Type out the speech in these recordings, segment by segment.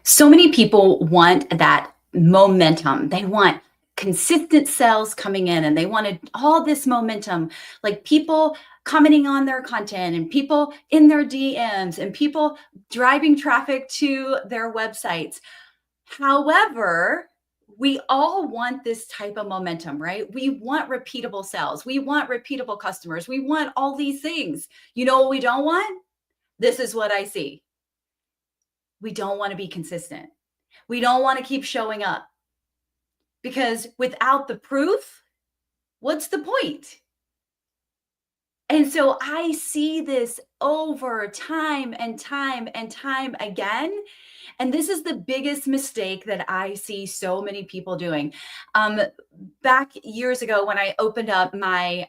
So many people want that momentum. They want consistent sales coming in and they wanted all this momentum, like people commenting on their content and people in their DMs and people driving traffic to their websites. However, we all want this type of momentum, right? We want repeatable sales. We want repeatable customers. We want all these things. You know what we don't want? This is what I see. We don't want to be consistent. We don't want to keep showing up because without the proof, what's the point? And so I see this over time and time and time again. And this is the biggest mistake that I see so many people doing. Back years ago, when I opened up my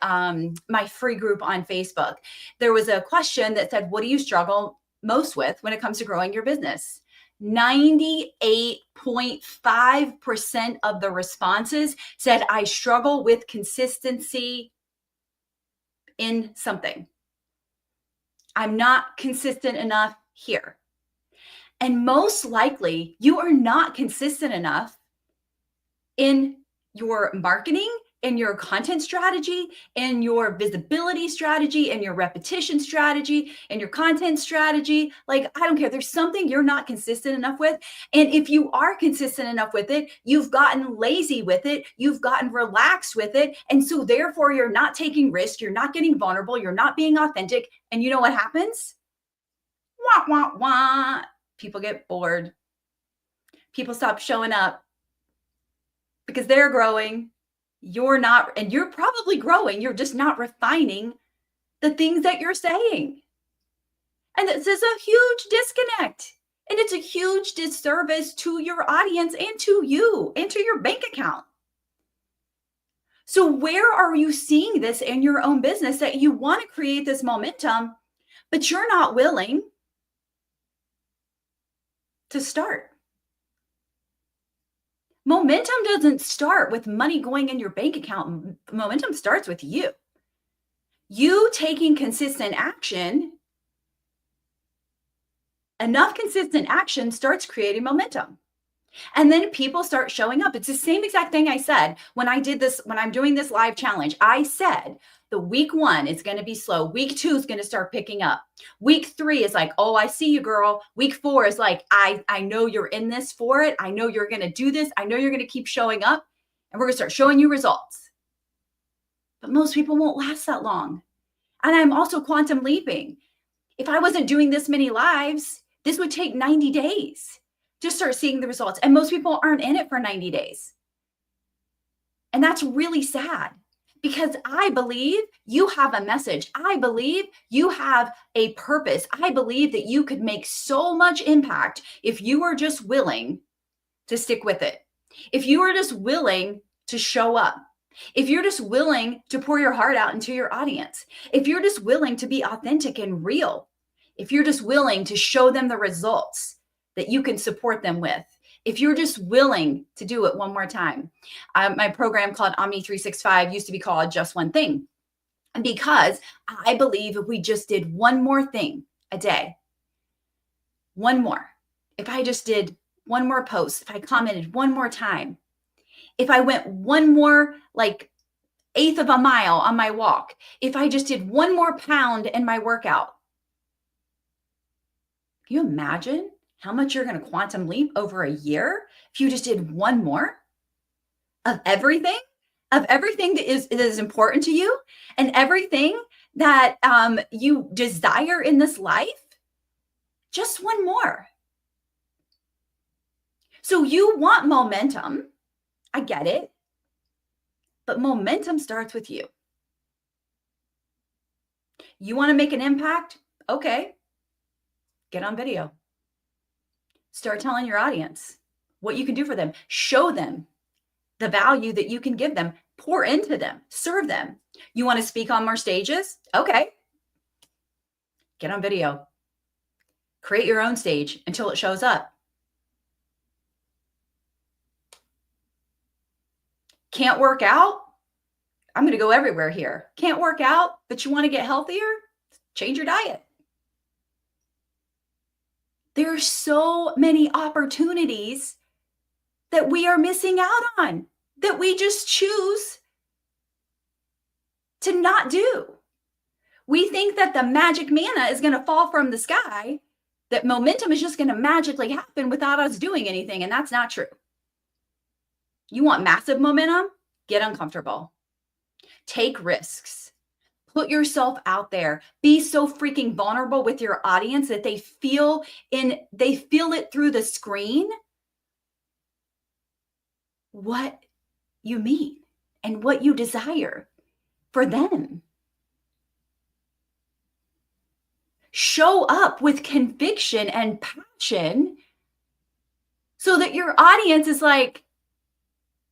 free group on Facebook, there was a question that said, "What do you struggle most with when it comes to growing your business?" 98.5% of the responses said, "I struggle with consistency in something. I'm not consistent enough here." And most likely, you are not consistent enough in your marketing, in your content strategy, in your visibility strategy, in your repetition strategy, in your content strategy. Like, I don't care. There's something you're not consistent enough with. And if you are consistent enough with it, you've gotten lazy with it, you've gotten relaxed with it. And so, therefore, you're not taking risks, you're not getting vulnerable, you're not being authentic. And you know what happens? Wah, wah, wah. People get bored. People stop showing up because they're growing. You're not, and you're probably growing. You're just not refining the things that you're saying. And this is a huge disconnect. And it's a huge disservice to your audience and to you and to your bank account. So, where are you seeing this in your own business that you want to create this momentum, but you're not willing to start? Momentum doesn't start with money going in your bank account. Momentum starts with you. You taking consistent action, enough consistent action starts creating momentum. And then people start showing up. It's the same exact thing I said when I did this, when I'm doing this live challenge. I said the week 1 is going to be slow. Week 2 is going to start picking up. Week 3 is like, "Oh, I see you, girl." Week 4 is like, I know you're in this for it. I know you're going to do this. I know you're going to keep showing up, and we're going to start showing you results. But most people won't last that long. And I'm also quantum leaping. If I wasn't doing this many lives, this would take 90 days to start seeing the results. And most people aren't in it for 90 days. And that's really sad because I believe you have a message. I believe you have a purpose. I believe that you could make so much impact if you are just willing to stick with it. If you are just willing to show up. If you're just willing to pour your heart out into your audience. If you're just willing to be authentic and real. If you're just willing to show them the results that you can support them with. If you're just willing to do it one more time. My program called Omni 365 used to be called Just One Thing. And because I believe if we just did one more thing a day, one more, if I just did one more post, if I commented one more time, if I went one more like eighth of a mile on my walk, if I just did one more pound in my workout, can you imagine how much you're going to quantum leap over a year if you just did one more of everything that is important to you and everything that you desire in this life? Just one more. So you want momentum. I get it. But momentum starts with you. You want to make an impact? Okay. Get on video. Start telling your audience what you can do for them. Show them the value that you can give them. Pour into them. Serve them. You want to speak on more stages? Okay. Get on video. Create your own stage until it shows up. Can't work out? I'm going to go everywhere here. Can't work out, but you want to get healthier? Change your diet. There are so many opportunities that we are missing out on, that we just choose to not do. We think that the magic manna is going to fall from the sky, that momentum is just going to magically happen without us doing anything. And that's not true. You want massive momentum? Get uncomfortable. Take risks. Put yourself out there. Be so freaking vulnerable with your audience that they feel it through the screen what you mean and what you desire for them. Show up with conviction and passion so that your audience is like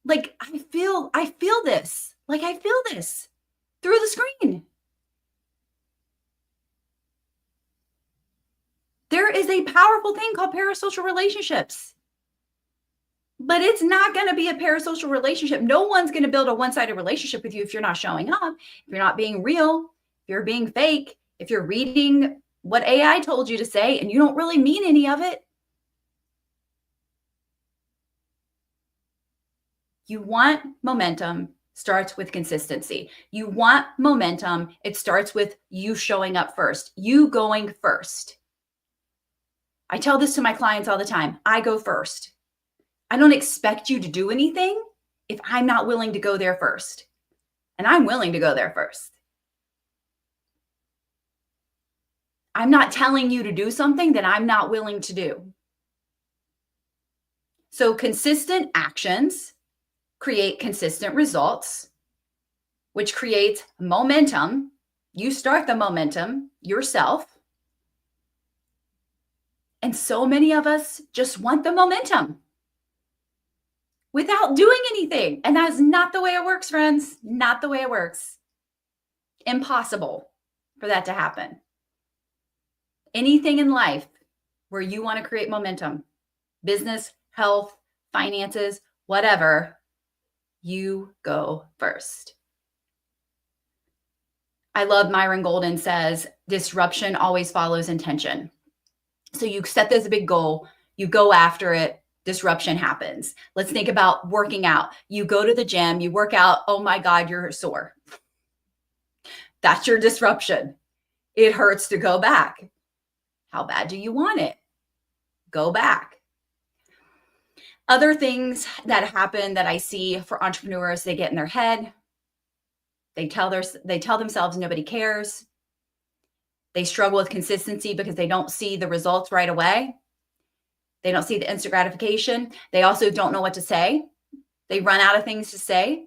I feel this. Like I feel this through the screen. There is a powerful thing called parasocial relationships. But it's not going to be a parasocial relationship. No one's going to build a one-sided relationship with you if you're not showing up, if you're not being real, if you're being fake, if you're reading what AI told you to say and you don't really mean any of it. You want momentum, starts with consistency. You want momentum, it starts with you showing up first, you going first. I tell this to my clients all the time. I go first. I don't expect you to do anything if I'm not willing to go there first. And I'm willing to go there first. I'm not telling you to do something that I'm not willing to do. So consistent actions create consistent results, which creates momentum. You start the momentum yourself. And so many of us just want the momentum without doing anything. And that's not the way it works, friends. Not the way it works. Impossible for that to happen. Anything in life where you want to create momentum, business, health, finances, whatever, you go first. I love Myron Golden says, disruption always follows intention. So you set this big goal, you go after it, disruption happens. Let's think about working out. You go to the gym, you work out, oh my God, you're sore. That's your disruption. It hurts to go back. How bad do you want it? Go back. Other things that happen that I see for entrepreneurs, they get in their head. They tell themselves nobody cares. They struggle with consistency because they don't see the results right away. They don't see the instant gratification. They also don't know what to say. They run out of things to say.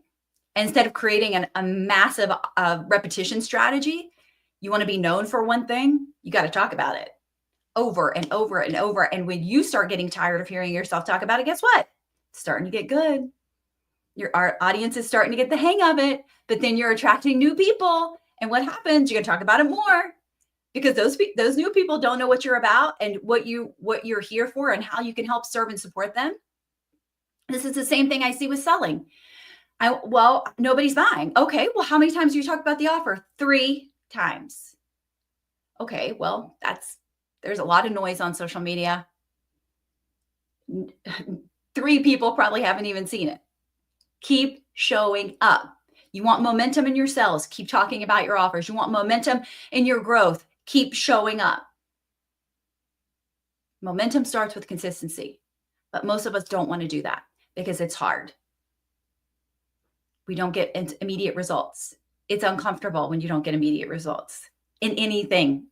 And instead of creating a massive repetition strategy, you want to be known for one thing, you got to talk about it over and over and over. And when you start getting tired of hearing yourself talk about it, guess what? It's starting to get good. Your audience is starting to get the hang of it, but then you're attracting new people. And what happens? You're going to talk about it more because those new people don't know what you're about and what you're here for and how you can help serve and support them. This is the same thing I see with selling. Well, nobody's buying. Okay, well, how many times do you talk about the offer? 3 times. Okay, well, there's a lot of noise on social media. 3 people probably haven't even seen it. Keep showing up. You want momentum in your sales, keep talking about your offers. You want momentum in your growth, keep showing up. Momentum starts with consistency, but most of us don't want to do that because it's hard. We don't get immediate results. It's uncomfortable when you don't get immediate results in anything.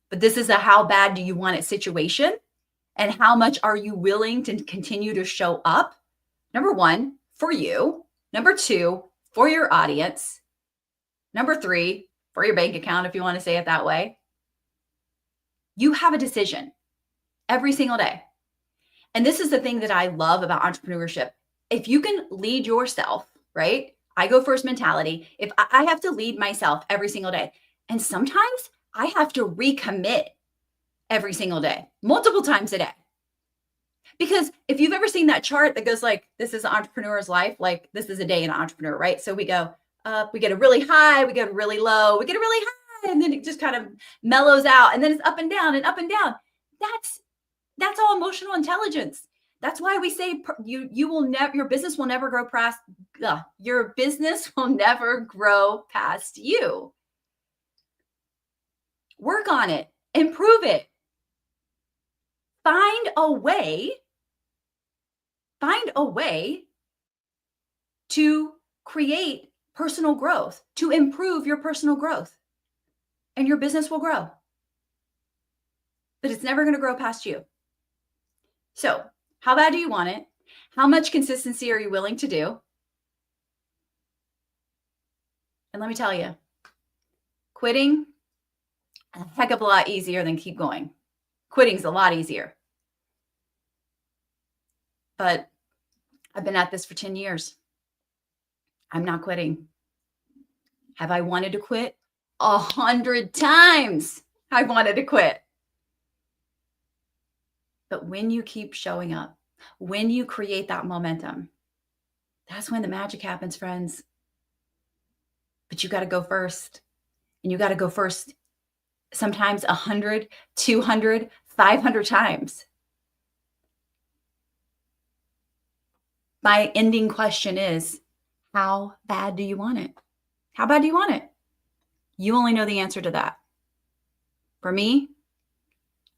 But this is a how bad do you want it situation, and how much are you willing to continue to show up? Number 1, for you. Number 2, for your audience. Number 3, for your bank account, if you want to say it that way. You have a decision every single day. And this is the thing that I love about entrepreneurship. If you can lead yourself, right? I go first mentality. If I have to lead myself every single day, and sometimes I have to recommit every single day, multiple times a day. Because if you've ever seen that chart that goes like, this is an entrepreneur's life, like this is a day in an entrepreneur, right? So we go up, we get a really high, we get a really low, we get a really high, and then it just kind of mellows out. And then it's up and down and up and down. That's that's all emotional intelligence. That's why we say you will never your business will never grow past your business will never grow past you. Work on it, improve it. Find a way, find a way to create personal growth, to improve your personal growth, and your business will grow. But it's never going to grow past you. So, how bad do you want it? How much consistency are you willing to do? And let me tell you, quitting a heck of a lot easier than keep going. Quitting's a lot easier. But I've been at this for 10 years. I'm not quitting. Have I wanted to quit? 100 times I wanted to quit. But when you keep showing up, when you create that momentum, that's when the magic happens, friends. But you got to go first. And you got to go first sometimes 100, 200, 500 times. My ending question is, how bad do you want it? How bad do you want it? You only know the answer to that. For me,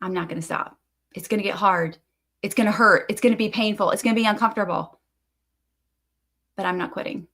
I'm not going to stop. It's going to get hard. It's going to hurt. It's going to be painful. It's going to be uncomfortable. But I'm not quitting.